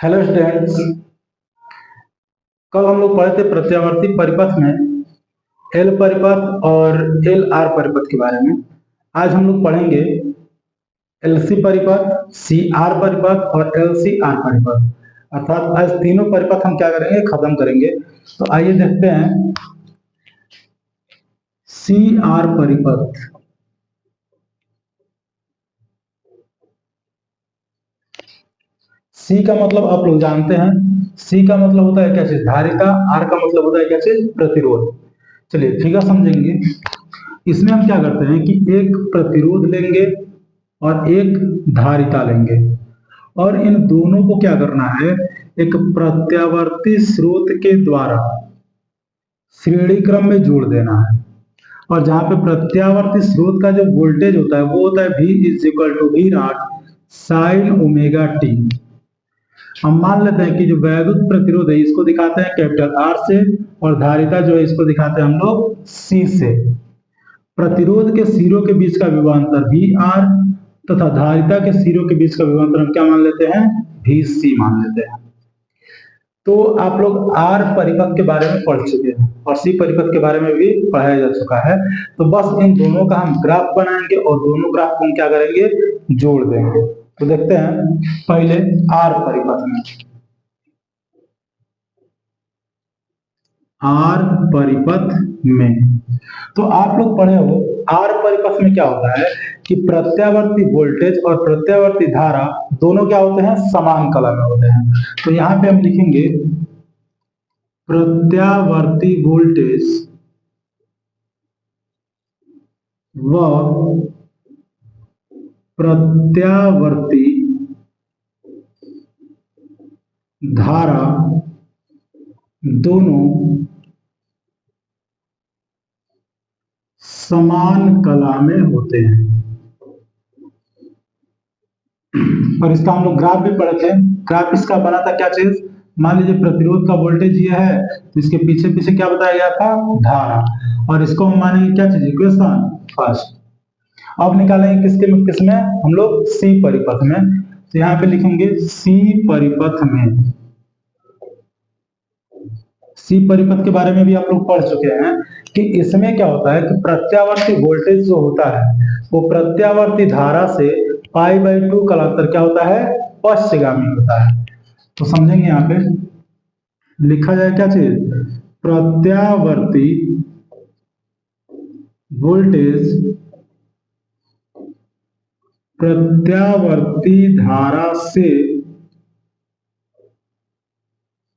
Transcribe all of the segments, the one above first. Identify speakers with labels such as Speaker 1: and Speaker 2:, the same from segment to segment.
Speaker 1: Hello students. कल हम लोग पढ़े थे प्रत्यावर्ती परिपथ में एल परिपथ और एल आर परिपथ के बारे में। आज हम लोग पढ़ेंगे एल सी परिपथ, सी आर परिपथ और एल सी आर परिपथ। अर्थात आज तीनों परिपथ हम क्या करेंगे, खत्म करेंगे। तो आइए देखते हैं सी आर परिपथ। सी का मतलब आप लोग जानते हैं, सी का मतलब होता है क्या चीज, धारिता। आर का मतलब होता है क्या चीज, प्रतिरोध। चलिए फिगर समझेंगे। इसमें हम क्या करते हैं कि एक प्रतिरोध लेंगे और एक धारिता लेंगे और इन दोनों को क्या करना है, एक प्रत्यावर्ती स्रोत के द्वारा श्रेणी क्रम में जोड़ देना है। और जहां पे प्रत्यावर्ती स्रोत का जो वोल्टेज होता है वो होता है V is equal to V naught sine omega t. हम मान लेते हैं कि जो वैद्युत प्रतिरोध है इसको दिखाते हैं कैपिटल R से और धारिता जो है इसको दिखाते हैं हम लोग C से। प्रतिरोध के सिरों के बीच का विभवांतर VR तथा धारिता के सिरों के बीच का विभवांतर हम क्या मान लेते हैं, VC मान लेते हैं। तो आप लोग R परिपथ के बारे में पढ़ चुके हैं और C परिपथ के बारे में भी पढ़ाया जा चुका है। तो बस इन दोनों का हम ग्राफ बनाएंगे और दोनों ग्राफ को हम क्या करेंगे, जोड़ देंगे। तो देखते हैं पहले R परिपथ में। आर परिपथ में तो आप लोग पढ़े हो, आर परिपथ में क्या होता है कि प्रत्यावर्ती वोल्टेज और प्रत्यावर्ती धारा दोनों क्या होते हैं, समान कला में होते हैं। तो यहां पे हम लिखेंगे प्रत्यावर्ती वोल्टेज व प्रत्यावर्ती धारा दोनों समान कला में होते हैं। और इसका हम लोग ग्राफ भी पढ़े थे। ग्राफ इसका बना था क्या चीज, मान लीजिए प्रतिरोध का वोल्टेज ये है तो इसके पीछे पीछे क्या बताया गया था, धारा। और इसको हम मानेंगे क्या चीज, इक्वेशन फर्स्ट। अब निकालेंगे किसके में, किसमें, हम लोग सी परिपथ में। तो यहाँ पे लिखेंगे सी परिपथ में। सी परिपथ के बारे में भी आप लोग पढ़ चुके हैं कि इसमें क्या होता है कि प्रत्यावर्ती वोल्टेज जो होता है वो प्रत्यावर्ती धारा से π/2 कलांतर क्या होता है, पश्चगामी होता है। तो समझेंगे यहाँ पे लिखा जाए क्या चीज, प्रत्यावर्ती वोल्टेज प्रत्यावर्ती धारा से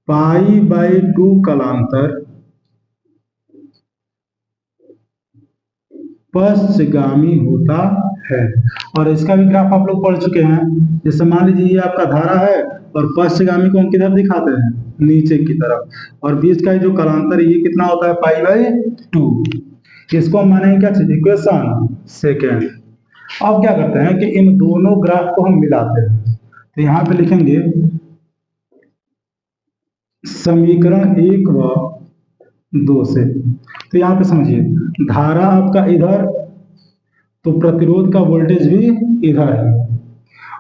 Speaker 1: π/2 कलांतर पश्चगामी होता है। और इसका भी ग्राफ आप लोग पढ़ चुके हैं। जैसे मान लीजिए ये आपका धारा है और पश्चगामी को हम किधर दिखाते हैं, नीचे की तरफ। और बीच का जो कलांतर ये कितना होता है, π/2। इसको हम मानेंगे क्या चीज, इक्वेशन सेकेंड। अब क्या करते हैं कि इन दोनों ग्राफ को हम मिलाते हैं। तो यहां पे लिखेंगे समीकरण 1 व 2 से। तो यहाँ पे समझिए, धारा आपका इधर तो प्रतिरोध का वोल्टेज भी इधर है।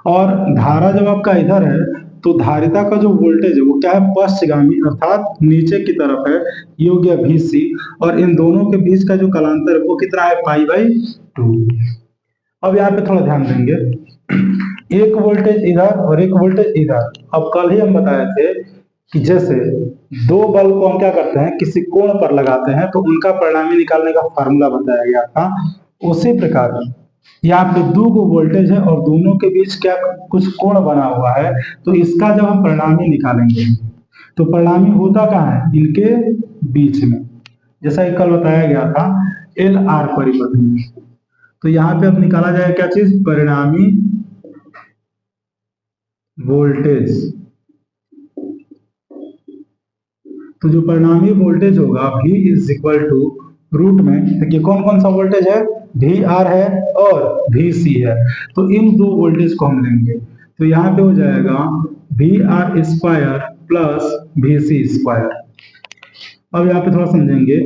Speaker 1: और धारा जब आपका इधर है तो धारिता का जो वोल्टेज है वो क्या है, पश्चगामी अर्थात नीचे की तरफ है, ये हो गया VC। और इन दोनों के बीच का जो कलांतर है वो कितना है, π/2। अब यहाँ पे थोड़ा ध्यान देंगे, एक वोल्टेज इधर और एक वोल्टेज इधर। अब कल ही हम बताए थे कि जैसे दो बल्ब को हम क्या करते हैं, किसी कोण पर लगाते हैं तो उनका परिणामी निकालने का फार्मूला बताया गया था। उसी प्रकार यहाँ पे दो वोल्टेज है और दोनों के बीच क्या कुछ कोण बना हुआ है, तो इसका जब हम परिणामी निकालेंगे तो परिणामी होता कहाँ है, इनके बीच में, जैसा कि कल बताया गया था एल आर परिपथ में। तो यहाँ पे अब निकाला जाए क्या चीज, परिणामी वोल्टेज। तो जो परिणामी वोल्टेज होगा V is equal to root में, देखिए कौन कौन सा वोल्टेज है, VR है और VC है। तो इन दो वोल्टेज को हम लेंगे तो यहाँ पे हो जाएगा VR square plus VC square. अब यहाँ पे थोड़ा समझेंगे,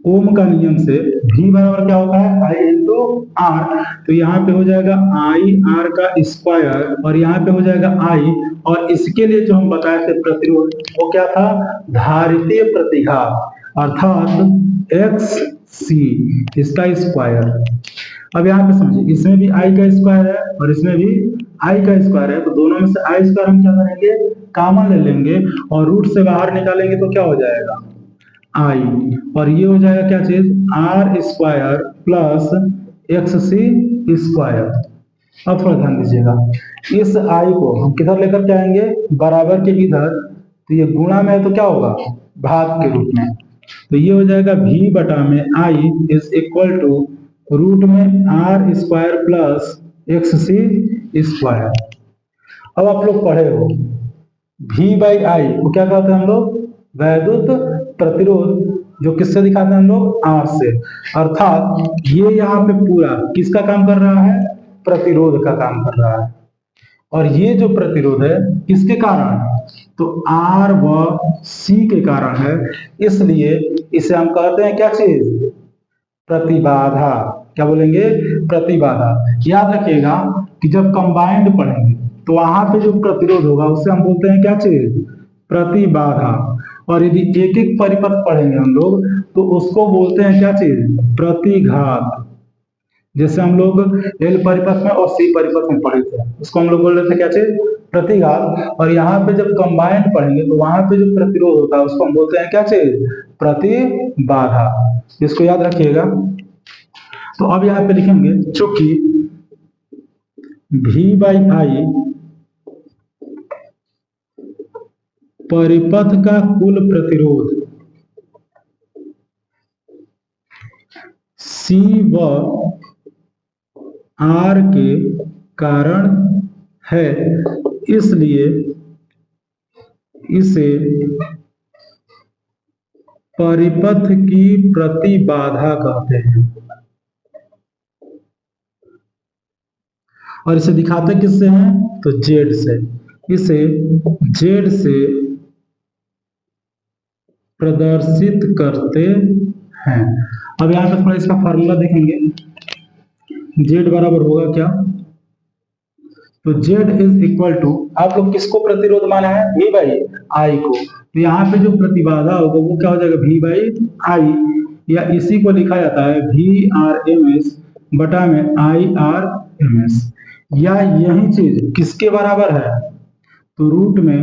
Speaker 1: ओम का नियम से v बराबर क्या होता है आई इंटू आर। तो यहाँ पे हो जाएगा आई आर का स्क्वायर और यहाँ पे हो जाएगा आई, और इसके लिए जो हम बताए थे प्रतिरोध वो क्या था, धारितीय प्रतिघात अर्थात एक्स सी, इसका स्क्वायर। अब यहाँ पे समझिए इसमें भी आई का स्क्वायर है और इसमें भी आई का स्क्वायर है, तो दोनों में से आई स्क्वायर हम क्या करेंगे, कॉमन ले लेंगे और रूट से बाहर निकालेंगे तो क्या हो जाएगा आई, और ये हो जाएगा क्या चीज, R square plus X C square. अब थोड़ा ध्यान दीजिएगा, इस आई को हम किधर लेकर के आएंगे, बराबर के इधर, तो ये गुणा में है तो क्या होगा, भाग के रूप में, तो ये हो जाएगा v बटा में I is equal to root में R square plus X C square. अब आप लोग पढ़े हो v बाई आई को क्या कहते हैं हम लोग, वैद्युत प्रतिरोध, जो किससे दिखाते हैं हम लोग, आर से, अर्थात ये यहाँ पे पूरा किसका काम कर रहा है, प्रतिरोध का काम कर रहा है, और ये जो प्रतिरोध है किसके कारण, तो आर व सी के कारण है, इसलिए इसे हम कहते हैं क्या चीज, प्रतिबाधा। क्या बोलेंगे, प्रतिबाधा। याद रखिएगा कि जब कंबाइंड पढ़ेंगे तो वहां पे जो प्रतिरोध होगा उसे हम बोलते हैं क्या चीज, प्रतिबाधा, और यदि एक एक परिपथ पढ़ेंगे हम लोग तो उसको बोलते हैं क्या चीज, प्रतिघात। जैसे हम लोग एल परिपथ में और सी परिपथ में पढ़े थे उसको हम लोग बोल रहे थे क्या चीज, प्रतिघात, और यहाँ पे जब कंबाइंड पढ़ेंगे तो वहां पे जो प्रतिरोध होता है उसको हम बोलते हैं क्या चीज, प्रतिबाधा। इसको याद रखिएगा। तो अब यहाँ पे लिखेंगे चूंकि v बाई आई परिपथ का कुल प्रतिरोध C व R के कारण है, इसलिए इसे परिपथ की प्रतिबाधा कहते हैं। और इसे दिखाते किससे हैं, तो Z से, इसे Z से प्रदर्शित करते हैं। अब यहाँ पे थोड़ा इसका फार्मूला देखेंगे, Z बराबर होगा क्या, तो Z इज इक्वल टू, आप लोग किसको प्रतिरोध माना है, V बाई आई को, तो यहाँ पे जो प्रतिबाधा होगा वो क्या हो जाएगा, V बाई आई, या इसी को लिखा जाता है VRMS बटा में IRMS, या यही चीज किसके बराबर है, तो रूट में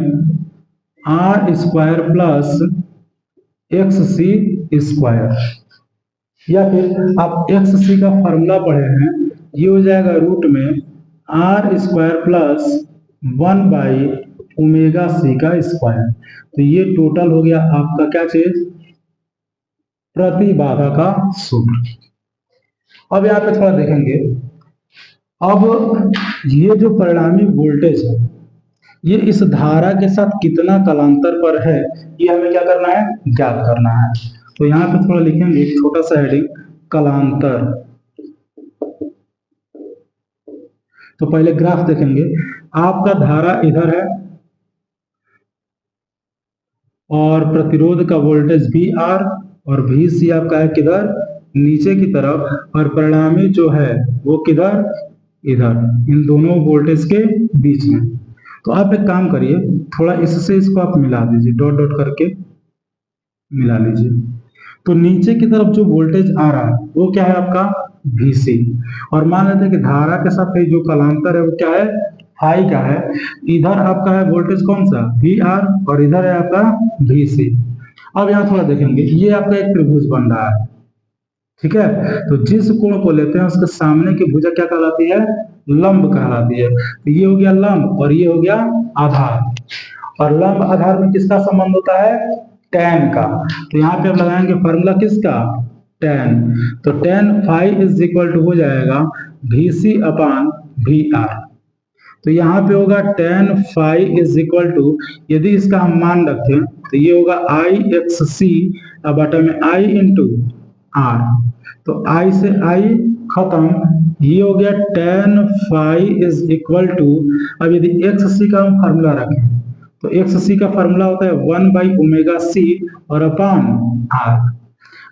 Speaker 1: R square plus X C square, या फिर आप एक्स सी का फॉर्मूला पढ़े हैं, ये हो जाएगा रूट में R square plus 1 by omega C का स्क्वायर। तो ये टोटल हो गया आपका क्या चीज, प्रतिबाधा का सूत्र। अब यहाँ पे थोड़ा देखेंगे, अब ये जो परिणामी वोल्टेज है ये इस धारा के साथ कितना कालांतर पर है, ये हमें क्या करना है, ज्ञात करना है। तो यहाँ पे थोड़ा लिखेंगे छोटा सा हेडिंग, कालांतर। तो पहले ग्राफ देखेंगे, आपका धारा इधर है और प्रतिरोध का वोल्टेज VR और VC आपका है किधर, नीचे की तरफ, और परिणामी जो है वो किधर, इधर, इन दोनों वोल्टेज के बीच में। तो आप एक काम करिए, थोड़ा इससे इसको आप मिला दीजिए, डॉट डॉट करके मिला लीजिए। तो नीचे की तरफ जो वोल्टेज आ रहा है वो क्या है आपका, VC, और मान लेते हैं कि धारा के साथ जो कालांतर है वो क्या है, फाई का है। इधर आपका है वोल्टेज कौन सा, VR, और इधर है आपका VC। अब यहाँ थोड़ा देखेंगे, ये आपका एक त्रिभुज बन रहा है, ठीक है, तो जिस कोण को लेते हैं उसके सामने की भुजा क्या कहलाती है, लंब कहलाती है। तो ये हो गया लंब और ये हो गया आधार, और लंब आधार में किसका संबंध होता है, tan का। तो यहाँ पे हम लगाएंगे फॉर्मूला किसका, tan, तो tan phi is equal to हो जाएगा VC अपान VR। तो यहाँ पे होगा tan phi is equal to, यदि इसका हम मान रखें तो ये होगा IXC बटा में I इंटू R, तो I से I खत्म, ये हो गया tan phi is equal to, अब यदि XC का हम फार्मूला रखें तो XC का फार्मूला होता है 1 बाई ओमेगा C और अपान R।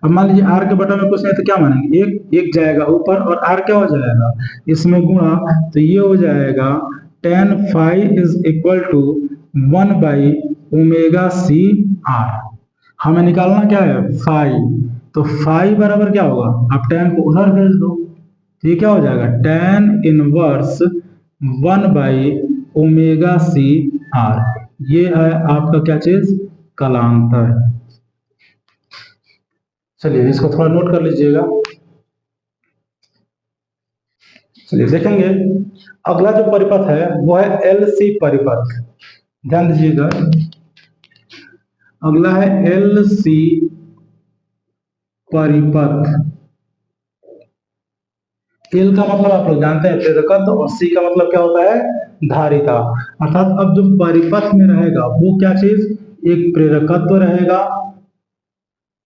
Speaker 1: अब मान लीजिए आर के बटा में कुछ नहीं तो क्या मानेंगे, एक एक जाएगा ऊपर और आर क्या हो जाएगा इसमें गुणा, तो ये हो जाएगा tan phi is equal to 1/ओमेगा c r। हमें निकालना क्या है फाई, तो फाई बराबर क्या होगा, आप tan को उधर भेज दो, तो ये क्या हो जाएगा tan इनवर्स 1/ओमेगा c r। ये है आपका क्या चीज कलांतर। चलिए इसको थोड़ा नोट कर लीजिएगा। चलिए देखेंगे अगला जो परिपथ है वो है LC परिपथ। ध्यान दीजिएगा, अगला है LC परिपथ। L का मतलब आप लोग जानते हैं प्रेरकत्व और C का मतलब क्या होता है धारिता। अर्थात अब जो परिपथ में रहेगा वो क्या चीज, एक प्रेरकत्व रहेगा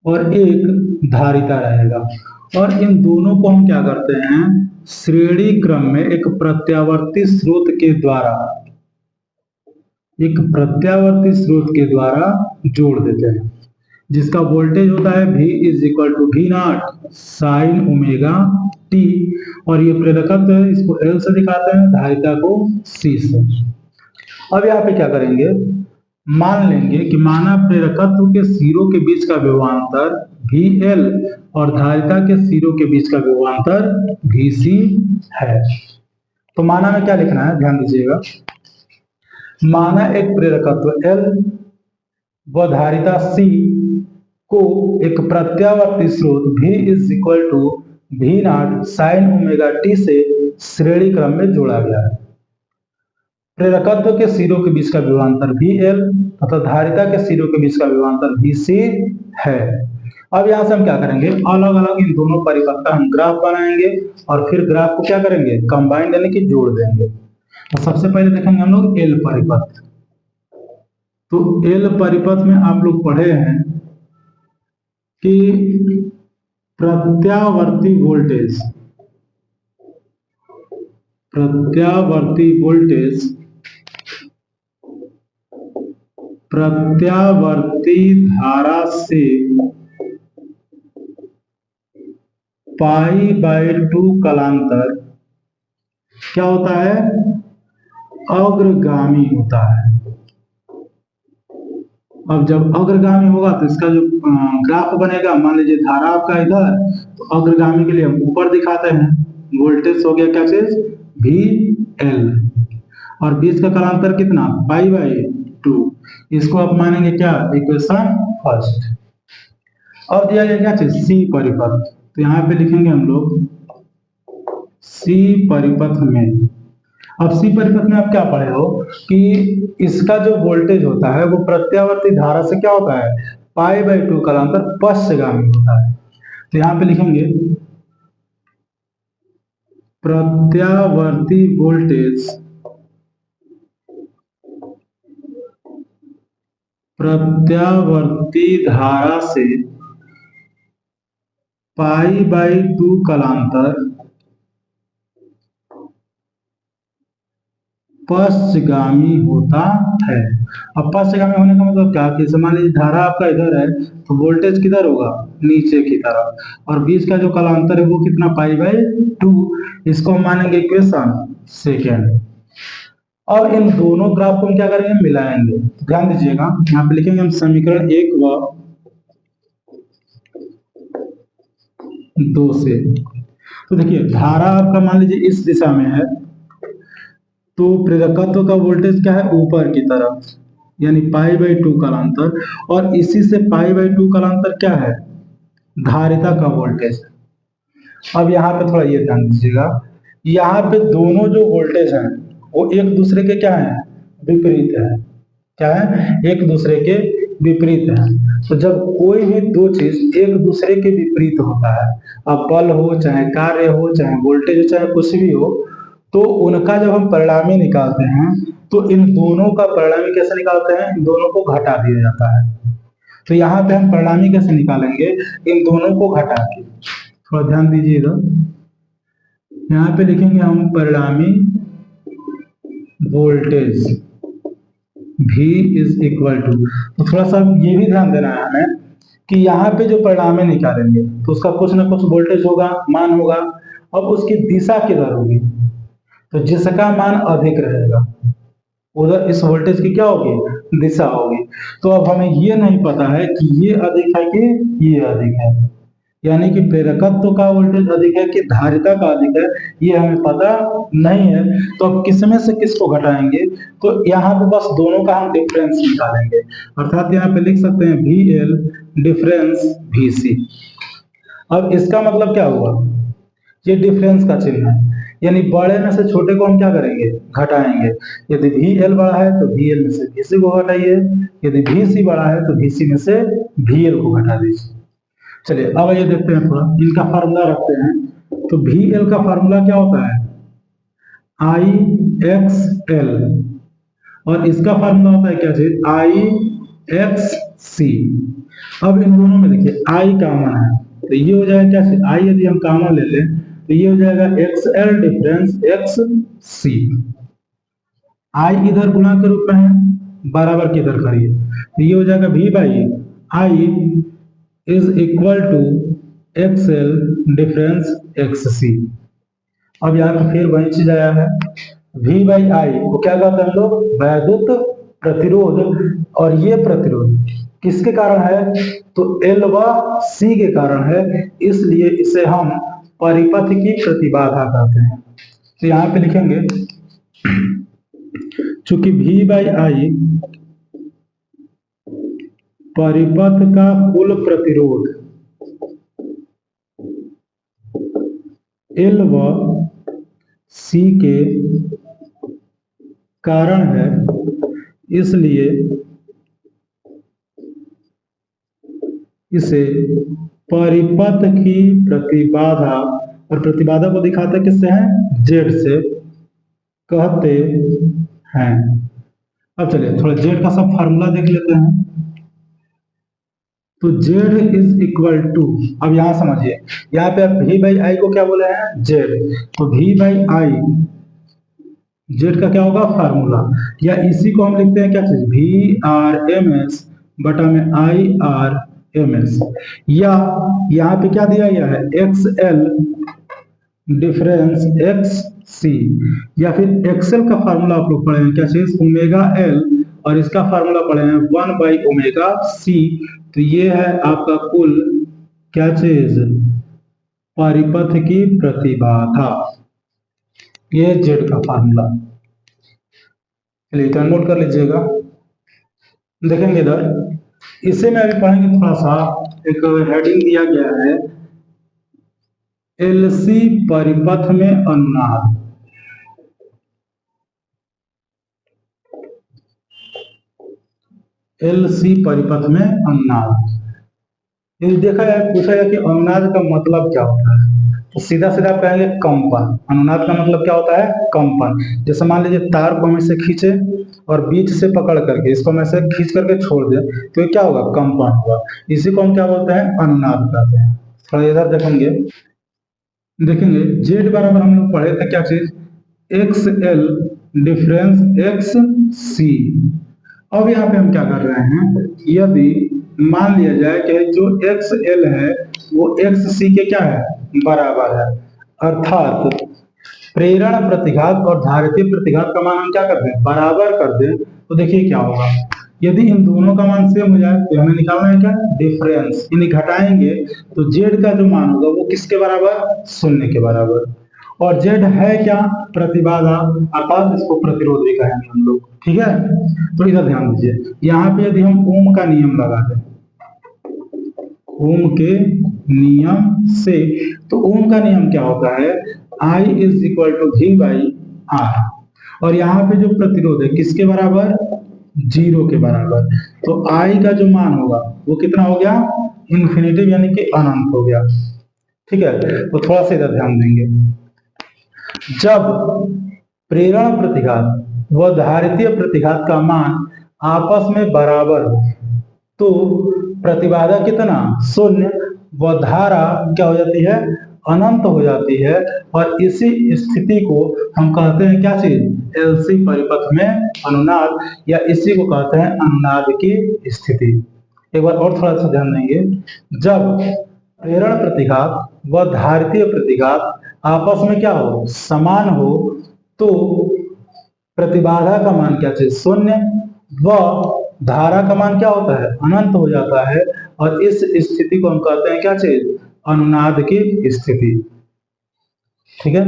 Speaker 1: और एक धारिता रहेगा, और इन दोनों को हम क्या करते हैं श्रेणी क्रम में एक प्रत्यावर्ती स्रोत के द्वारा, एक प्रत्यावर्ती स्रोत के द्वारा जोड़ देते हैं, जिसका वोल्टेज होता है V is equal to V0 sine omega t, और ये प्रेरकत्व है इसको L से दिखाते हैं, धारिता को C से। अब यहाँ पे क्या करेंगे, मान लेंगे कि माना प्रेरकत्व के सिरों के बीच का विभवांतर VL और धारिता के सिरों के बीच का विभवांतर VC है। तो माना में क्या लिखना है ध्यान दीजिएगा, माना एक प्रेरकत्व L व धारिता C को एक प्रत्यावर्ती स्रोत V is equal to V0 sine omega t से श्रेणी क्रम में जोड़ा गया है। प्रेरकत्व के सिरों के बीच का विभवांतर VL तथा धारिता के सिरों के बीच का विभवांतर VC है। अब यहां से हम क्या करेंगे, अलग अलग इन दोनों परिपथ का हम ग्राफ बनाएंगे और फिर ग्राफ को क्या करेंगे कंबाइन यानी कि जोड़ देंगे। तो सबसे पहले देखेंगे हम लोग L परिपथ। तो L परिपथ में आप लोग पढ़े हैं कि प्रत्यावर्ती वोल्टेज, प्रत्यावर्ती वोल्टेज प्रत्यावर्ती धारा से π/2 कलांतर क्या होता है अग्रगामी होता है। अब जब अग्रगामी होगा तो इसका जो ग्राफ बनेगा, मान लीजिए धारा आपका इधर, तो अग्रगामी के लिए हम ऊपर दिखाते हैं, वोल्टेज हो गया क्या चीज VL, और बीच का कालांतर कितना π/2, इसको आप मानेंगे क्या इक्वेशन फर्स्ट। अब दिया गया क्या चीज C परिपथ, तो यहाँ पे लिखेंगे हम लोग C परिपथ में। अब C परिपथ में आप क्या पढ़े हो कि इसका जो वोल्टेज होता है वो प्रत्यावर्ती धारा से क्या होता है π/2 कालांतर पश्चगामी होता है। तो यहाँ पे लिखेंगे प्रत्यावर्ती वोल्टेज प्रत्यावर्ती धारा से π/2 कालांतर पश्चगामी होता है। अब पश्चगामी होने का मतलब क्या कि मान लीजिए धारा आपका इधर है तो वोल्टेज किधर होगा नीचे की तरफ, और बीच का जो कालांतर है वो कितना π/2, इसको हम मानेंगे इक्वेशन सेकेंड। और इन दोनों ग्राफ को हम क्या करेंगे मिलाएंगे। तो ध्यान दीजिएगा यहाँ पे लिखेंगे हम समीकरण 1 व 2 से। तो देखिए धारा आपका मान लीजिए इस दिशा में है, तो प्रेरकत्व का वोल्टेज क्या है ऊपर की तरफ यानी π/2 कालांतर, और इसी से π/2 कालांतर क्या है धारिता का वोल्टेज। अब यहाँ पे थोड़ा ये ध्यान दीजिएगा, यहाँ पे दोनों जो वोल्टेज हैं वो एक दूसरे के क्या है विपरीत है, क्या है एक दूसरे के विपरीत है। तो जब कोई भी दो चीज एक दूसरे के विपरीत होता है, अब बल हो चाहे कार्य हो चाहे वोल्टेज हो चाहे कुछ भी हो, तो उनका जब हम परिणामी निकालते हैं तो इन दोनों का परिणामी कैसे निकालते हैं, इन दोनों को घटा दिया जाता है। तो यहाँ पे हम परिणामी कैसे निकालेंगे, इन दोनों को घटा के, थोड़ा ध्यान दीजिएगा, यहाँ पे लिखेंगे हम परिणामी voltage V is equal to, तो थोड़ा सा ये भी ध्यान देना है हमें कि यहाँ पे जो परिणाम निकालेंगे तो उसका कुछ ना कुछ वोल्टेज होगा, मान होगा। अब उसकी दिशा किधर होगी, तो जिसका मान अधिक रहेगा उधर इस वोल्टेज की क्या होगी, दिशा होगी। तो अब हमें ये नहीं पता है कि ये अधिक है कि ये अधिक है, यानी कि प्रेरकत्व का वोल्टेज अधिक है कि धारिता का अधिक है, ये हमें पता नहीं है। तो अब किसमें से किसको घटाएंगे, तो यहाँ पे बस दोनों का हम डिफरेंस निकालेंगे, अर्थात यहाँ पे लिख सकते हैं VL डिफरेंस VC। अब इसका मतलब क्या हुआ, ये डिफरेंस का चिन्ह है, यानी बड़े में से छोटे को हम क्या करेंगे, घटाएंगे। यदि VL बड़ा है तो VL में से VC को घटाइए, यदि VC बड़ा है तो VC में से VL को घटा दीजिए। चलिए अब ये देखते हैं, थोड़ा इनका फार्मूला रखते हैं। तो VL का फार्मूला क्या होता है, IXL, और इसका फार्मूला होता है क्या चीज, IXC। अब इन दोनों में देखिए I कॉमन है, तो ये हो जाएगा क्या चीज, I यदि हम कॉमन ले लें तो ये हो जाएगा XL डिफरेंस XC। I इधर गुणा के रूप में है, बराबर की इधर करिए, तो ये हो जाएगा V by I is equal to XL difference XC। अब यहाँ पे फिर वही चीज आया है, V बाई आई को क्या कहते हैं हम लोग, वैद्युत प्रतिरोध, और ये प्रतिरोध किसके कारण है, तो L व C के कारण है, इसलिए इसे हम परिपथ की प्रतिबाधा कहते हैं। तो यहाँ पे लिखेंगे चूंकि V बाई आई परिपथ का कुल प्रतिरोध L व C के कारण है, इसलिए इसे परिपथ की प्रतिबाधा, और प्रतिबाधा को दिखाते किससे हैं, Z से कहते हैं। अब चलिए थोड़ा Z का सब फार्मूला देख लेते हैं। तो Z इज इक्वल टू, अब यहां समझिए, यहाँ पे आप V बाई आई को क्या बोले हैं, Z, तो V बाई आई Z का क्या होगा फार्मूला, या इसी को हम लिखते हैं क्या चीज, VRMS बटा में IRMS, या यहाँ पे क्या दिया गया है, XL डिफरेंस XC, या फिर XL का फार्मूला आप लोग पढ़े हैं क्या चीज, ओमेगा L, और इसका फार्मूला पढ़े हैं 1 बाई ओमेगा C। तो ये है आपका कुल क्या चीज, परिपथ की प्रतिबाधा, ये Z का फार्मूला। चलिए नोट कर लीजिएगा। देखेंगे इधर, इसे में अभी पढ़ेंगे, थोड़ा सा एक हेडिंग दिया गया है, LC परिपथ में अनुनाद। LC परिपथ में अनुनाद, ये देखा है, पूछा है कि अनुनाद का मतलब क्या होता है, तो सीधा सीधा आप कहेंगे कंपन। अनुनाद का मतलब क्या होता है, कंपन। जैसे मान लीजिए तार को हम इसे खींचे और बीच से पकड़ करके इसको हम ऐसे खींच करके छोड़ दें, तो ये क्या होगा, कंपन होगा। इसी को हम क्या बोलते हैं, अनुनाद कहते हैं। थोड़ा इधर देखेंगे Z बराबर हम लोग पढ़े थे क्या चीज, XL डिफरेंस XC। अब यहाँ पे हम क्या कर रहे हैं, यदि मान लिया जाए कि जो XL है वो XC के क्या है, बराबर है, अर्थात प्रेरण प्रतिघात और धारितीय प्रतिघात का मान हम क्या करते हैं, बराबर कर दें, तो देखिए क्या होगा, यदि इन दोनों का मान सेम हो जाए तो हमें निकालना है क्या, डिफरेंस, यानी घटाएंगे तो Z का जो मान होगा वो किसके बराबर, 0 के बराबर। और Z है क्या, प्रतिबाधा, अर्थात इसको प्रतिरोध भी कहेंगे हम लोग, ठीक है। तो इधर ध्यान दीजिए, यहाँ पे यदि हम ओम का नियम लगा दें, ओम के नियम से, तो ओम का नियम क्या होता है, I is equal to V by R, और यहाँ पे जो प्रतिरोध है किसके बराबर, 0 के बराबर। तो I का जो मान होगा वो कितना हो गया, इन्फिनिटी, यानी कि अनंत हो गया, ठीक है। तो थोड़ा सा इधर ध्यान देंगे, जब प्रेरण प्रतिघात व धारितीय प्रतिघात का मान आपस में बराबर हो तो प्रतिबाधा कितना, 0, व धारा क्या हो जाती है, अनंत हो जाती है, और इसी स्थिति को हम कहते हैं क्या चीज, LC परिपथ में अनुनाद, या इसी को कहते हैं अनुनाद की स्थिति। एक बार और थोड़ा सा ध्यान देंगे, जब प्रेरण प्रतिघात व धारितीय प्रतिघात आपस में क्या हो, समान हो, तो प्रतिबाधा का मान क्या चाहिए, शून्य, व धारा का मान क्या होता है, अनंत हो जाता है। और इस स्थिति को हम कहते हैं क्या चीज, अनुनाद की स्थिति। ठीक है,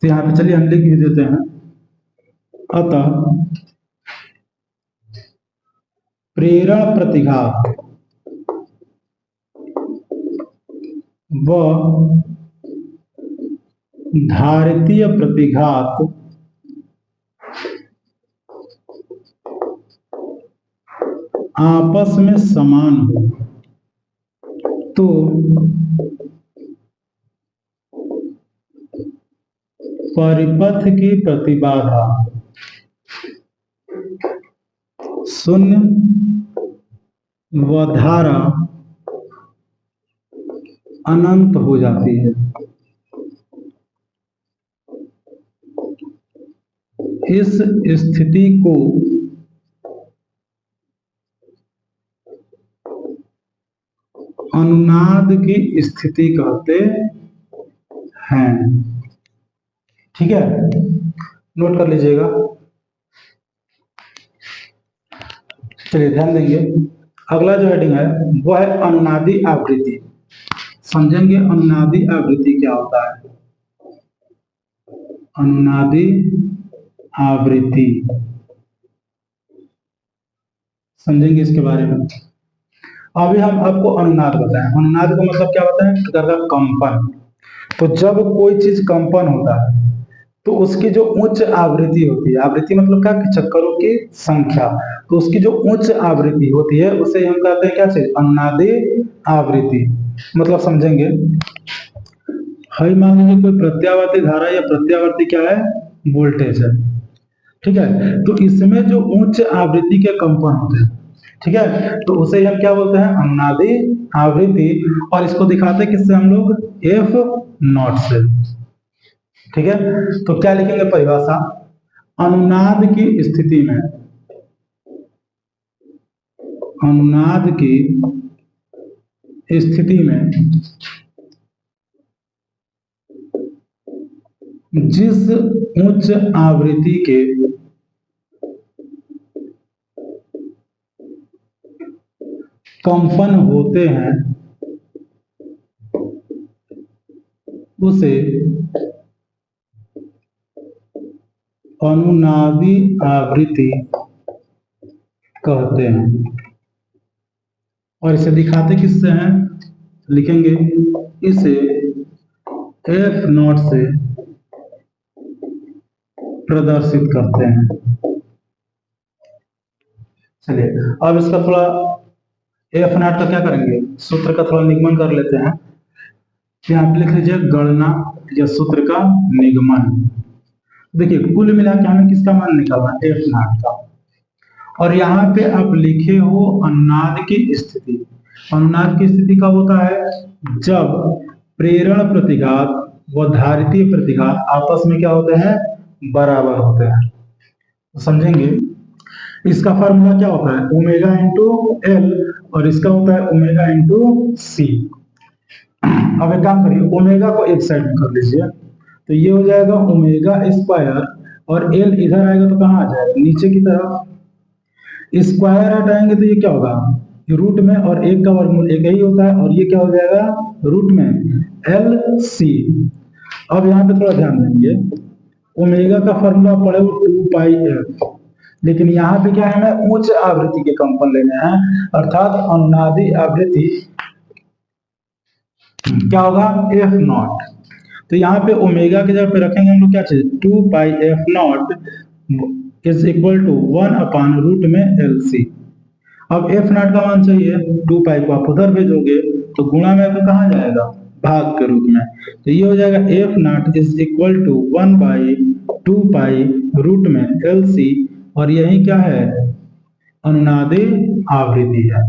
Speaker 1: तो यहाँ पे चलिए हम लिख भी देते हैं। अतः प्रेरण प्रतिघात व धारितीय प्रतिघात आपस में समान हो, तो परिपथ की प्रतिबाधा शून्य व धारा अनंत हो जाती है। इस स्थिति को अनुनाद की स्थिति कहते हैं। ठीक है, नोट कर लीजिएगा। चलिए ध्यान देंगे, अगला जो हेडिंग है वो है अनुनादी आवृत्ति। समझेंगे अनुनादी आवृत्ति क्या होता है। अनुनादी आवृत्ति समझेंगे इसके बारे में। अभी हम आपको अनुनाद बताएं। अनुनाद का मतलब क्या होता है, प्रकार का कंपन। तो जब कोई चीज कंपन होता है तो उसकी जो उच्च आवृत्ति होती है, आवृत्ति मतलब क्या, चक्करों की संख्या, तो उसकी जो उच्च आवृत्ति होती है उसे हम कहते हैं क्या चीज, अनुनादी आवृत्ति। मतलब समझेंगे, हई मान लीजिए कोई प्रत्यावर्ती धारा या प्रत्यावर्ती क्या है, वोल्टेज है। ठीक है, तो इसमें जो उच्च आवृत्ति के कंपन होते हैं, ठीक है, तो उसे हम क्या बोलते हैं, अनुनादी आवृत्ति। और इसको दिखाते किससे हम लोग, F0 से। ठीक है, तो क्या लिखेंगे परिभाषा, अनुनाद की स्थिति में, अनुनाद की स्थिति में जिस उच्च आवृत्ति के कंपन होते हैं उसे अनुनादी आवृत्ति कहते हैं। और इसे दिखाते किससे हैं, लिखेंगे इसे F0 से प्रदर्शित करते हैं। चलिए अब इसका थोड़ा F0 का क्या करेंगे, सूत्र का थोड़ा निगमन कर लेते हैं। यहाँ पे लिख लीजिए गणना या सूत्र का निगमन। देखिए कुल मिला के हमें किसका मान निकालना, F0 का। और यहाँ पे आप लिखे हो अनुनाद की स्थिति। अनुनाद की स्थिति कब होता है, जब प्रेरण प्रतिघात व धारितीय प्रतिघात आपस में क्या होते हैं, बराबर होते हैं। तो समझेंगे, इसका फार्मूला क्या होता है, ओमेगा इंटू एल, और इसका होता है ओमेगा इंटू सी। अब एक काम करिए, ओमेगा को एक साइड में कर लीजिए, तो ये हो जाएगा ओमेगा स्क्वायर, और एल इधर आएगा तो कहाँ आ जाएगा, नीचे की तरफ। स्क्वायर हटाएंगे तो ये क्या होगा, रूट में, और एक का वर्गमूल एक ही होता है, और ये क्या हो जाएगा, रूट में एल सी। अब यहाँ पे थोड़ा ध्यान देंगे, ओमेगा का फॉर्मूला पड़े 2πf, लेकिन यहाँ पे क्या है, हमें उच्च आवृत्ति के कंपन लेने हैं, अर्थात अनुनादी आवृत्ति क्या होगा, F0। तो यहाँ पे ओमेगा के जगह पे रखेंगे हम लोग क्या चीज, 2πf0 इज इक्वल टू 1/रूट में LC। अब F0 का मान चाहिए, 2π को आप उधर भेजोगे तो गुणा में तो कहाँ जाएगा, भाग के रूप में। तो ये हो जाएगा F0 is equal to 1/2π root में LC, और यही क्या है, अनुनादी आवृत्ति है।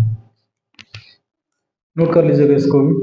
Speaker 1: नोट कर लीजिएगा इसको भी।